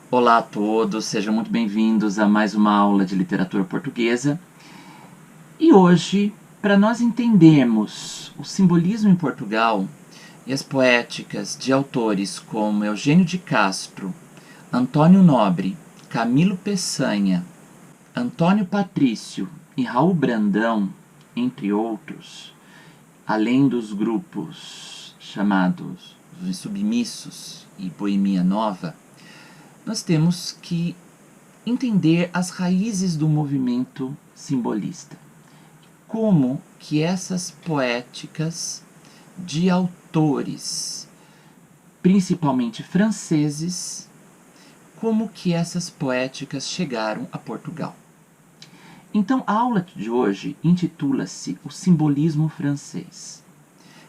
Olá a todos, sejam muito bem-vindos a mais uma aula de literatura portuguesa. E hoje, para nós entendermos o simbolismo em Portugal e as poéticas de autores como Eugênio de Castro, Antônio Nobre, Camilo Peçanha, Antônio Patrício e Raul Brandão, entre outros, além dos grupos chamados Os Submissos e Boemia Nova, nós temos que entender as raízes do movimento simbolista. Como que essas poéticas de autores, principalmente franceses, como que essas poéticas chegaram a Portugal. Então, a aula de hoje intitula-se O Simbolismo Francês.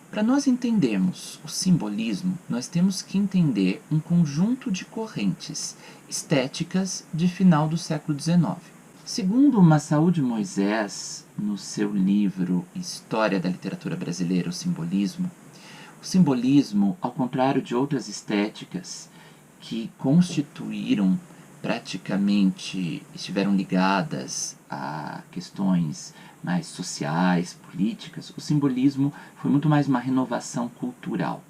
Para nós entendermos o simbolismo, nós temos que entender um conjunto de correntes estéticas de final do século XIX. Segundo Massaúde Moisés, no seu livro História da Literatura Brasileira, o simbolismo, ao contrário de outras estéticas que constituíram praticamente, estiveram ligadas a questões mais sociais, políticas, o simbolismo foi muito mais uma renovação cultural.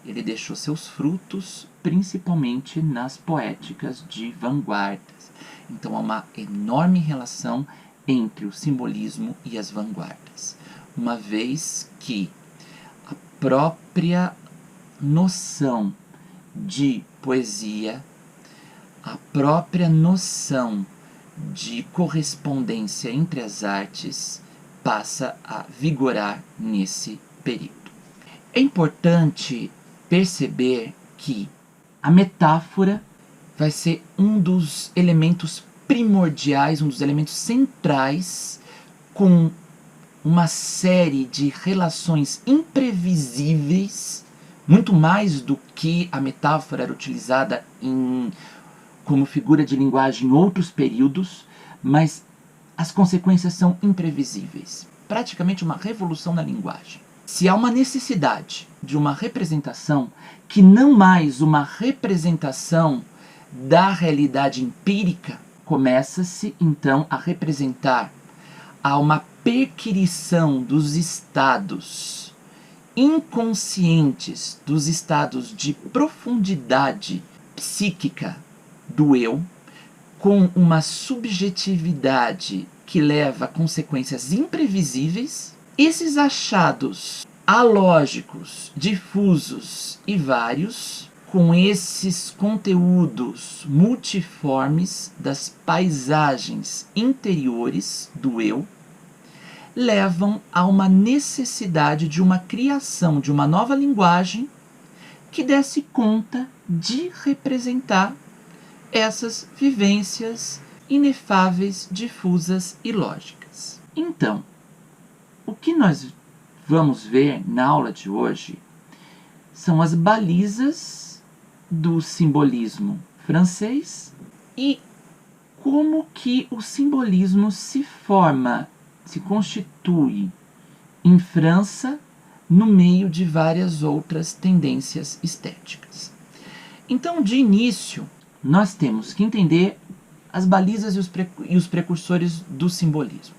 Ele deixou seus frutos principalmente nas poéticas de vanguardas. Então há uma enorme relação entre o simbolismo e as vanguardas, uma vez que a própria noção de poesia, a própria noção de correspondência entre as artes passa a vigorar nesse período. É importante perceber que a metáfora vai ser um dos elementos primordiais, um dos elementos centrais, com uma série de relações imprevisíveis, muito mais do que a metáfora era utilizada como figura de linguagem em outros períodos, mas as consequências são imprevisíveis. Praticamente uma revolução na linguagem. Se há uma necessidade de uma representação que não mais uma representação da realidade empírica, começa-se então a representar a uma perquirição dos estados inconscientes, dos estados de profundidade psíquica do eu, com uma subjetividade que leva a consequências imprevisíveis. Esses achados alógicos, difusos e vários, com esses conteúdos multiformes das paisagens interiores do eu, levam a uma necessidade de uma criação de uma nova linguagem que desse conta de representar essas vivências inefáveis, difusas e lógicas. Então, o que nós vamos ver na aula de hoje são as balizas do simbolismo francês e como que o simbolismo se forma, se constitui em França no meio de várias outras tendências estéticas. Então, de início, nós temos que entender as balizas e os precursores do simbolismo.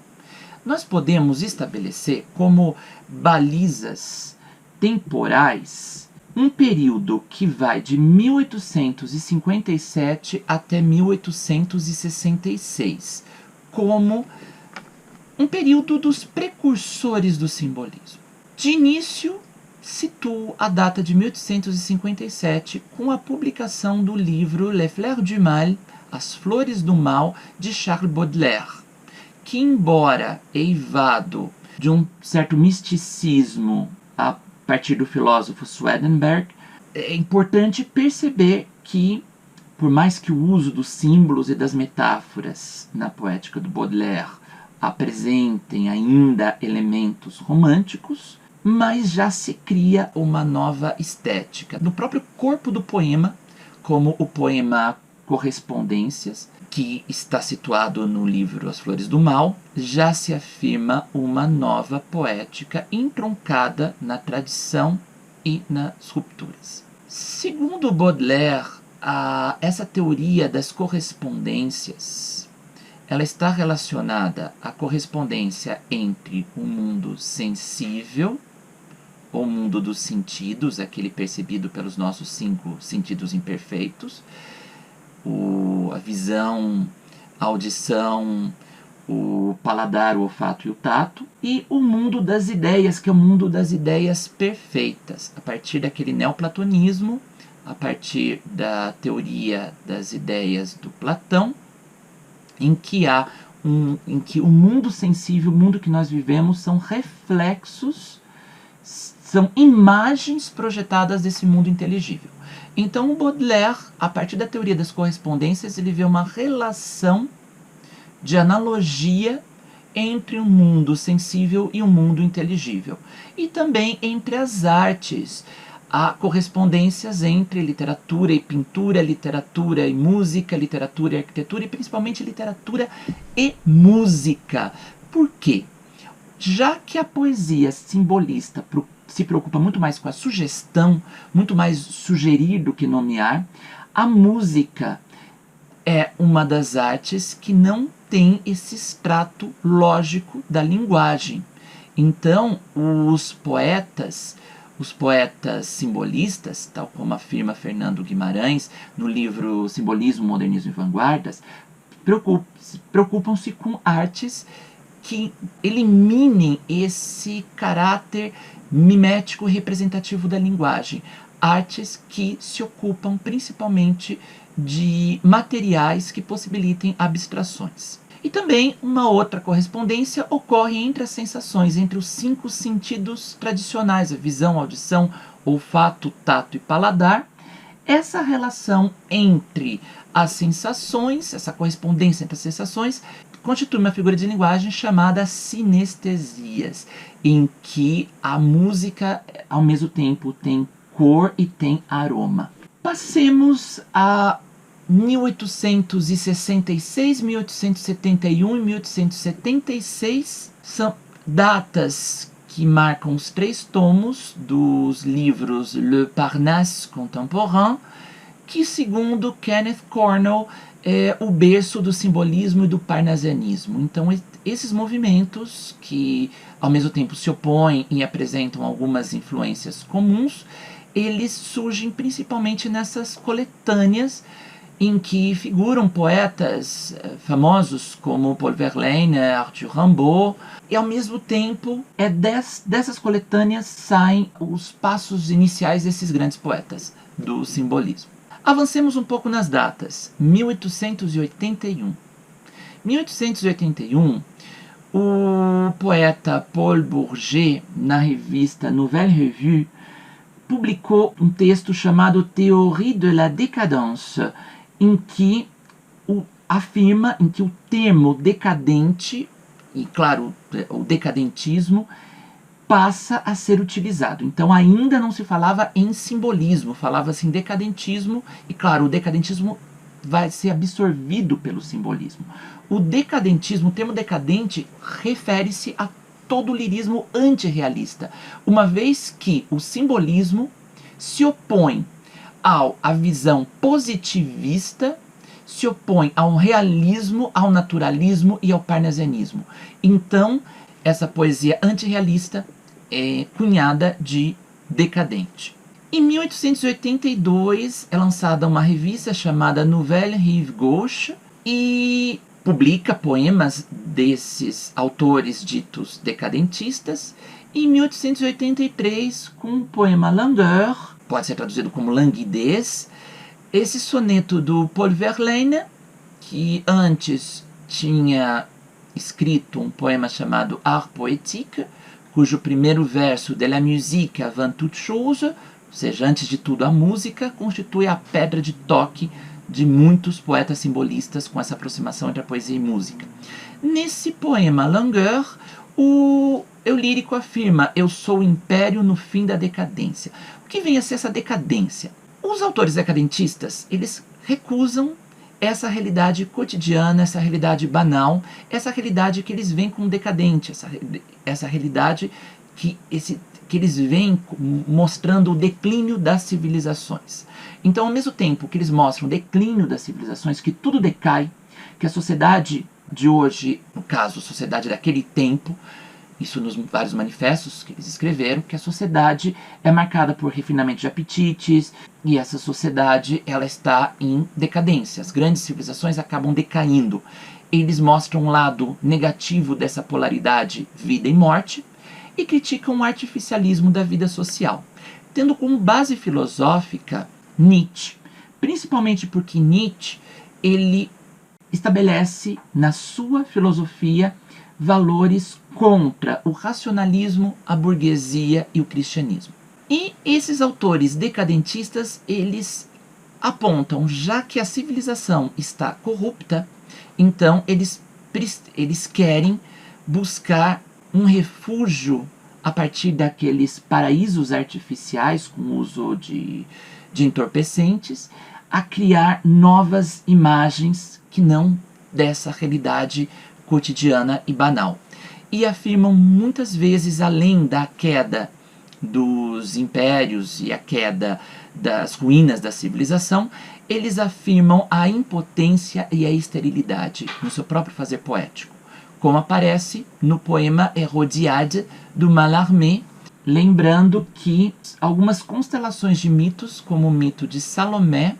Nós podemos estabelecer como balizas temporais um período que vai de 1857 até 1866, como um período dos precursores do simbolismo. De início, situo a data de 1857 com a publicação do livro Les Fleurs du Mal, As Flores do Mal, de Charles Baudelaire, que, embora eivado de um certo misticismo a partir do filósofo Swedenborg, é importante perceber que, por mais que o uso dos símbolos e das metáforas na poética do Baudelaire apresentem ainda elementos românticos, mas já se cria uma nova estética. No próprio corpo do poema, como o poema Correspondências, que está situado no livro As Flores do Mal, já se afirma uma nova poética entroncada na tradição e nas rupturas. Segundo Baudelaire, essa teoria das correspondências, ela está relacionada à correspondência entre o mundo sensível, ou mundo dos sentidos, aquele percebido pelos nossos 5 sentidos imperfeitos, a visão, a audição, o paladar, o olfato e o tato, e o mundo das ideias, que é o mundo das ideias perfeitas, a partir daquele neoplatonismo, a partir da teoria das ideias do Platão, em que o mundo sensível, o mundo que nós vivemos, são reflexos, são imagens projetadas desse mundo inteligível. Então o Baudelaire, a partir da teoria das correspondências, ele vê uma relação de analogia entre o mundo sensível e o mundo inteligível. E também entre as artes. Há correspondências entre literatura e pintura, literatura e música, literatura e arquitetura, e principalmente literatura e música. Por quê? Já que a poesia simbolista se preocupa muito mais com a sugestão, muito mais sugerir do que nomear, a música é uma das artes que não tem esse extrato lógico da linguagem. Então, os poetas simbolistas, tal como afirma Fernando Guimarães no livro Simbolismo, Modernismo e Vanguardas, preocupam-se com artes que eliminem esse caráter mimético representativo da linguagem. Artes que se ocupam principalmente de materiais que possibilitem abstrações. E também uma outra correspondência ocorre entre as sensações, entre os 5 sentidos tradicionais, a visão, audição, olfato, tato e paladar. Essa relação entre as sensações, essa correspondência entre as sensações, constitui uma figura de linguagem chamada sinestesias, em que a música, ao mesmo tempo, tem cor e tem aroma. Passemos a 1866, 1871 e 1876 são datas que marcam os 3 tomos dos livros Le Parnasse Contemporain, que, segundo Kenneth Cornell, é o berço do simbolismo e do parnasianismo. Então, esses movimentos, que ao mesmo tempo se opõem e apresentam algumas influências comuns, eles surgem principalmente nessas coletâneas em que figuram poetas famosos como Paul Verlaine, Arthur Rimbaud, e ao mesmo tempo dessas coletâneas saem os passos iniciais desses grandes poetas do simbolismo. Avancemos um pouco nas datas. 1881. 1881, o poeta Paul Bourget, na revista Nouvelle Revue, publicou um texto chamado Théorie de la décadence, em que afirma que o termo decadente, e claro, o decadentismo, passa a ser utilizado. Então ainda não se falava em simbolismo, falava-se em decadentismo, e claro, o decadentismo vai ser absorvido pelo simbolismo. O decadentismo, o termo decadente, refere-se a todo o lirismo antirrealista, uma vez que o simbolismo se opõe à visão positivista, se opõe ao realismo, ao naturalismo e ao parnasianismo. Então, essa poesia antirrealista é cunhada de decadente. Em 1882 é lançada uma revista chamada Nouvelle Rive Gauche e publica poemas desses autores ditos decadentistas. Em 1883, com o poema Langueur, pode ser traduzido como languidez, esse soneto do Paul Verlaine, que antes tinha escrito um poema chamado Art Poétique, cujo primeiro verso de la musique avant toute chose, ou seja, antes de tudo a música, constitui a pedra de toque de muitos poetas simbolistas com essa aproximação entre a poesia e música. Nesse poema Langueur, o lírico afirma: eu sou o império no fim da decadência. O que vem a ser essa decadência? Os autores decadentistas, eles recusam essa realidade cotidiana, essa realidade banal, essa realidade que eles veem como decadente, essa realidade que eles vêm mostrando o declínio das civilizações. Então, ao mesmo tempo que eles mostram o declínio das civilizações, que tudo decai, que a sociedade de hoje, no caso, a sociedade daquele tempo, isso nos vários manifestos que eles escreveram, que a sociedade é marcada por refinamento de apetites, e essa sociedade ela está em decadência. As grandes civilizações acabam decaindo. Eles mostram um lado negativo dessa polaridade vida e morte e criticam o artificialismo da vida social, tendo como base filosófica Nietzsche, principalmente porque Nietzsche ele estabelece na sua filosofia valores contra o racionalismo, a burguesia e o cristianismo. E esses autores decadentistas, eles apontam, já que a civilização está corrupta, então eles querem buscar um refúgio a partir daqueles paraísos artificiais com o uso de entorpecentes, a criar novas imagens que não dessa realidade cotidiana e banal. E afirmam muitas vezes, além da queda dos impérios e a queda das ruínas da civilização, eles afirmam a impotência e a esterilidade no seu próprio fazer poético, como aparece no poema Hérodiade do Mallarmé, lembrando que algumas constelações de mitos, como o mito de Salomé,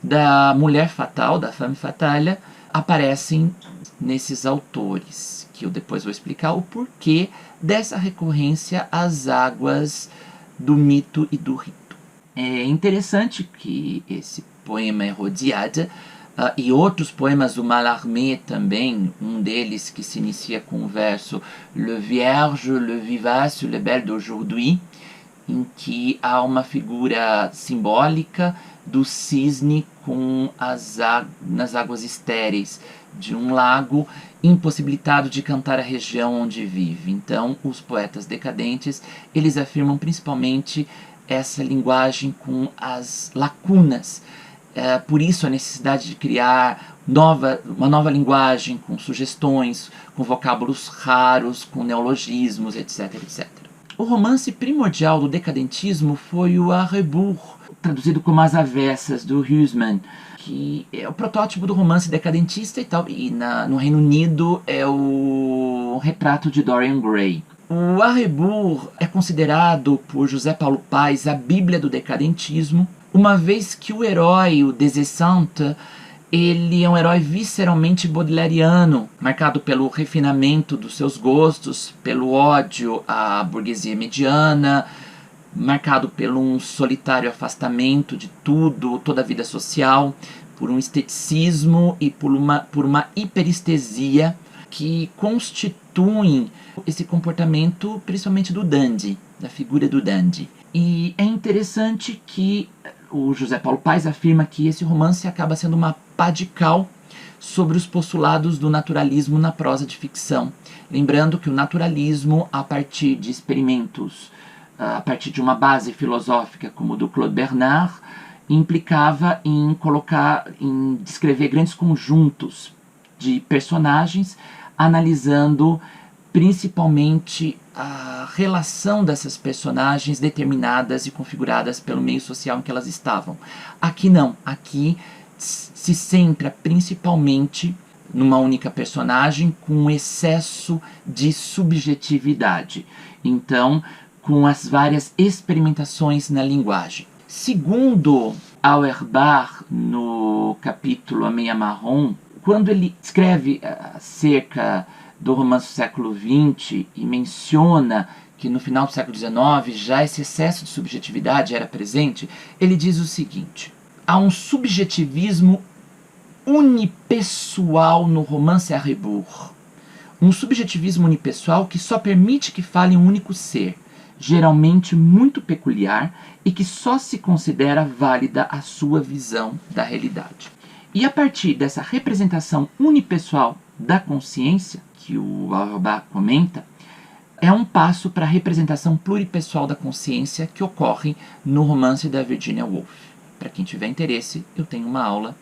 da mulher fatal, da femme fatale, aparecem nesses autores, que eu depois vou explicar o porquê dessa recorrência às águas do mito e do rito. É interessante que esse poema Hérodiade e outros poemas do Mallarmé também, um deles que se inicia com o verso Le Vierge, le vivace, le bel d'aujourd'hui, em que há uma figura simbólica do cisne com nas águas estéreis de um lago, impossibilitado de cantar a região onde vive. Então, os poetas decadentes, eles afirmam principalmente essa linguagem com as lacunas. Por isso a necessidade de criar uma nova linguagem com sugestões, com vocábulos raros, com neologismos, etc, etc. O romance primordial do decadentismo foi o A Rebours, traduzido como As Avessas, do Huysmans, que é o protótipo do romance decadentista e tal, e no Reino Unido é o Retrato de Dorian Gray. O A Rebours é considerado por José Paulo Paes a bíblia do decadentismo, uma vez que o herói, o Des ele é um herói visceralmente baudelairiano, marcado pelo refinamento dos seus gostos, pelo ódio à burguesia mediana, marcado por um solitário afastamento de tudo, toda a vida social, por um esteticismo e por uma hiperestesia que constituem esse comportamento principalmente do dandy, da figura do dandy. E é interessante que o José Paulo Paes afirma que esse romance acaba sendo uma pá de cal sobre os postulados do naturalismo na prosa de ficção. Lembrando que o naturalismo, a partir de experimentos, a partir de uma base filosófica como o do Claude Bernard, implicava em descrever grandes conjuntos de personagens, analisando principalmente a relação dessas personagens determinadas e configuradas pelo meio social em que elas estavam. Aqui não, aqui se centra principalmente numa única personagem com excesso de subjetividade. Então, com as várias experimentações na linguagem. Segundo Auerbach, no capítulo A Meia Marrom, quando ele escreve acerca do romance do século XX e menciona que no final do século XIX já esse excesso de subjetividade era presente, ele diz o seguinte: há um subjetivismo unipessoal no romance A Rebours. Um subjetivismo unipessoal que só permite que fale um único ser, geralmente muito peculiar e que só se considera válida a sua visão da realidade. E a partir dessa representação unipessoal da consciência, que o Auerbach comenta, é um passo para a representação pluripessoal da consciência que ocorre no romance da Virginia Woolf. Para quem tiver interesse, eu tenho uma aula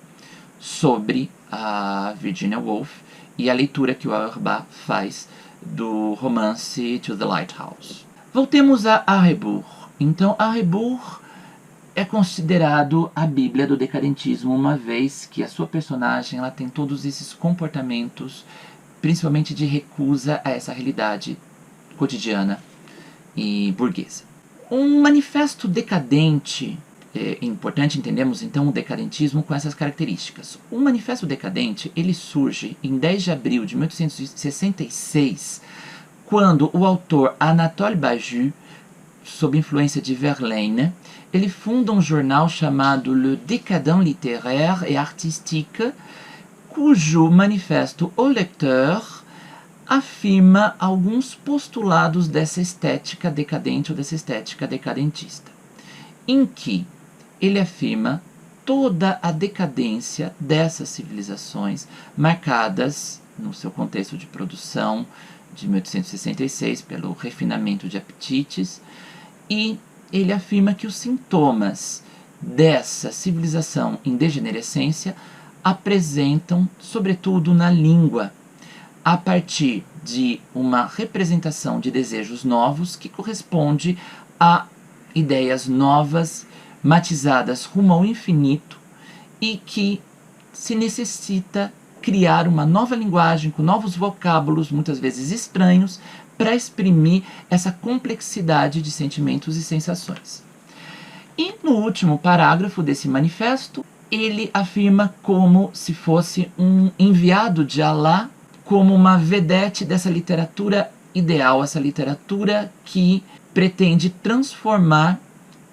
sobre a Virginia Woolf e a leitura que o Auerbach faz do romance To the Lighthouse. Voltemos a Arrebourg. Então, Arrebourg é considerado a Bíblia do decadentismo, uma vez que a sua personagem ela tem todos esses comportamentos, principalmente de recusa a essa realidade cotidiana e burguesa. Um manifesto decadente, é importante entendermos então o decadentismo com essas características. O manifesto decadente ele surge em 10 de abril de 1866, quando o autor Anatole Baju, sob influência de Verlaine, ele funda um jornal chamado Le Décadent Littéraire et Artistique, cujo manifesto au lecteur afirma alguns postulados dessa estética decadente ou dessa estética decadentista, em que ele afirma toda a decadência dessas civilizações marcadas no seu contexto de produção de 1866 pelo refinamento de apetites, e ele afirma que os sintomas dessa civilização em degenerescência apresentam, sobretudo na língua, a partir de uma representação de desejos novos que corresponde a ideias novas, matizadas rumo ao infinito, e que se necessita criar uma nova linguagem com novos vocábulos, muitas vezes estranhos, para exprimir essa complexidade de sentimentos e sensações. E no último parágrafo desse manifesto, ele afirma como se fosse um enviado de Alá, como uma vedete dessa literatura ideal, essa literatura que pretende transformar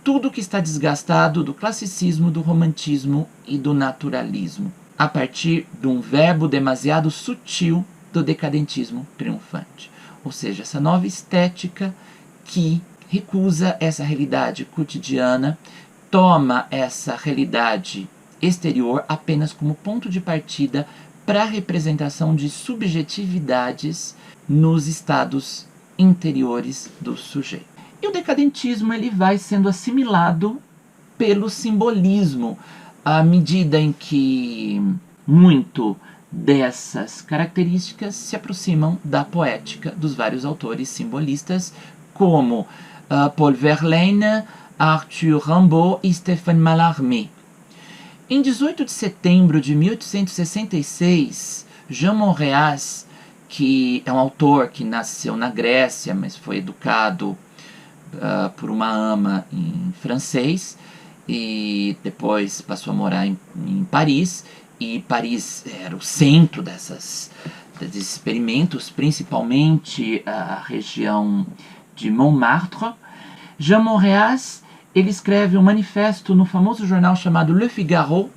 tudo que está desgastado do classicismo, do romantismo e do naturalismo, a partir de um verbo demasiado sutil do decadentismo triunfante. Ou seja, essa nova estética que recusa essa realidade cotidiana, toma essa realidade exterior apenas como ponto de partida para a representação de subjetividades nos estados interiores do sujeito. E o decadentismo ele vai sendo assimilado pelo simbolismo, à medida em que muito dessas características se aproximam da poética dos vários autores simbolistas, como Paul Verlaine, Arthur Rimbaud e Stéphane Mallarmé. Em 18 de setembro de 1866, Jean Moreas, que é um autor que nasceu na Grécia, mas foi educado por uma ama em francês, e depois passou a morar em Paris, e Paris era o centro desses experimentos, principalmente a região de Montmartre. Jean Moreas ele escreve um manifesto no famoso jornal chamado Le Figaro,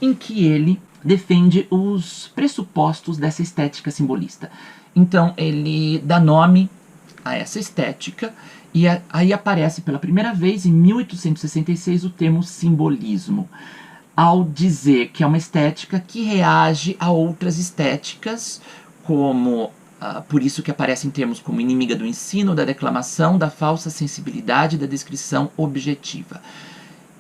em que ele defende os pressupostos dessa estética simbolista. Então ele dá nome a essa estética, e aí aparece pela primeira vez em 1866 o termo simbolismo, ao dizer que é uma estética que reage a outras estéticas, como por isso que aparece em termos como inimiga do ensino, da declamação, da falsa sensibilidade, da descrição objetiva.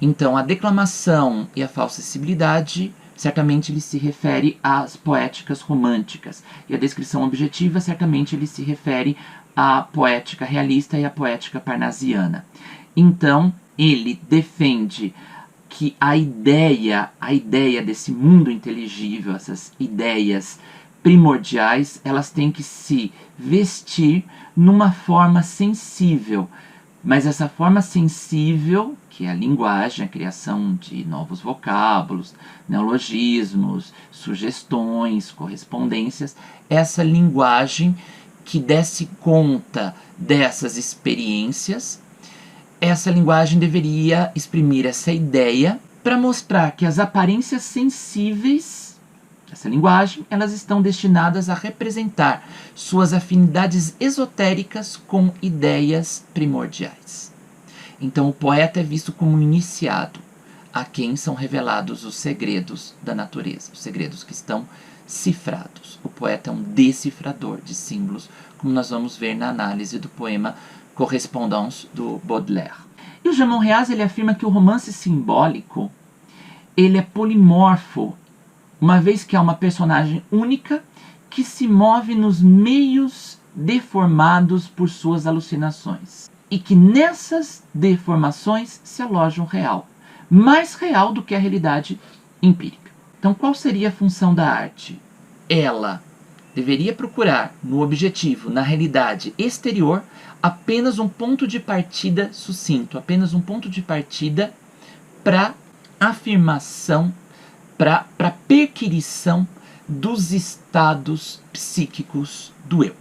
Então a declamação e a falsa sensibilidade certamente ele se refere às poéticas românticas, e a descrição objetiva certamente ele se refere à poética realista e à poética parnasiana. Então ele defende que a ideia desse mundo inteligível, essas ideias primordiais, elas têm que se vestir numa forma sensível. Mas essa forma sensível, que é a linguagem, a criação de novos vocábulos, neologismos, sugestões, correspondências, essa linguagem que desse conta dessas experiências, essa linguagem deveria exprimir essa ideia para mostrar que as aparências sensíveis, essa linguagem, elas estão destinadas a representar suas afinidades esotéricas com ideias primordiais. Então o poeta é visto como um iniciado, a quem são revelados os segredos da natureza, os segredos que estão cifrados. O poeta é um decifrador de símbolos, como nós vamos ver na análise do poema Correspondance do Baudelaire. E o Jean Moreas ele afirma que o romance simbólico ele é polimorfo, uma vez que há uma personagem única que se move nos meios deformados por suas alucinações. E que nessas deformações se aloja um real, mais real do que a realidade empírica. Então, qual seria a função da arte? Ela deveria procurar, no objetivo, na realidade exterior, apenas um ponto de partida sucinto, apenas um ponto de partida para afirmação, para perquirição dos estados psíquicos do eu.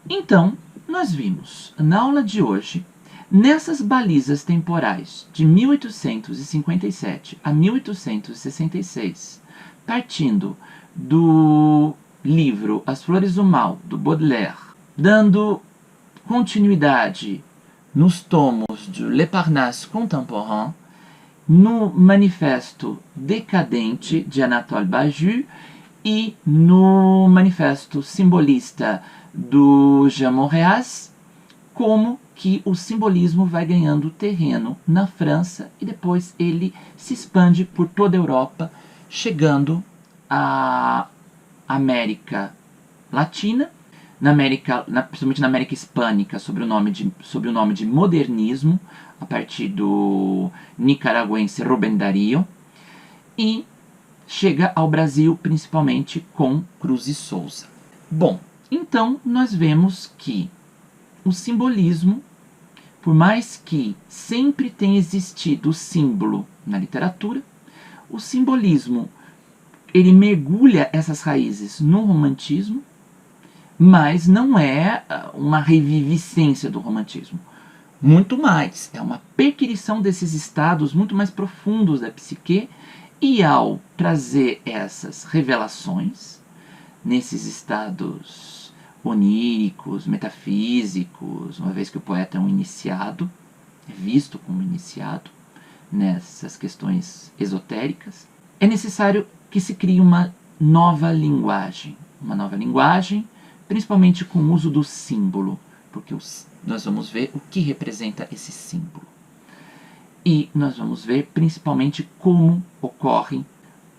Então, nós vimos na aula de hoje, nessas balizas temporais de 1857 a 1866, partindo do livro As Flores do Mal, do Baudelaire, dando continuidade nos tomos de Le Parnasse Contemporain, no Manifesto Decadente de Anatole Baju e no Manifesto Simbolista do Jean Moreas, como que o simbolismo vai ganhando terreno na França e depois ele se expande por toda a Europa, chegando à América Latina, principalmente na América Hispânica, sob o nome de modernismo, a partir do nicaragüense Rubén Darío, e chega ao Brasil principalmente com Cruz e Souza. Bom, então nós vemos que o simbolismo, por mais que sempre tenha existido o símbolo na literatura, o simbolismo ele mergulha essas raízes no romantismo, mas não é uma reviviscência do romantismo. Muito mais, é uma perquirição desses estados muito mais profundos da psique, e ao trazer essas revelações nesses estados oníricos, metafísicos, uma vez que o poeta é um iniciado, é visto como iniciado nessas questões esotéricas, é necessário que se crie uma nova linguagem, principalmente com o uso do símbolo, porque nós vamos ver o que representa esse símbolo. E nós vamos ver principalmente como ocorre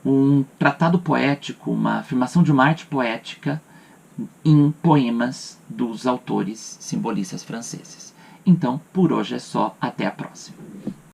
um tratado poético, uma afirmação de uma arte poética em poemas dos autores simbolistas franceses. Então, por hoje é só. Até a próxima.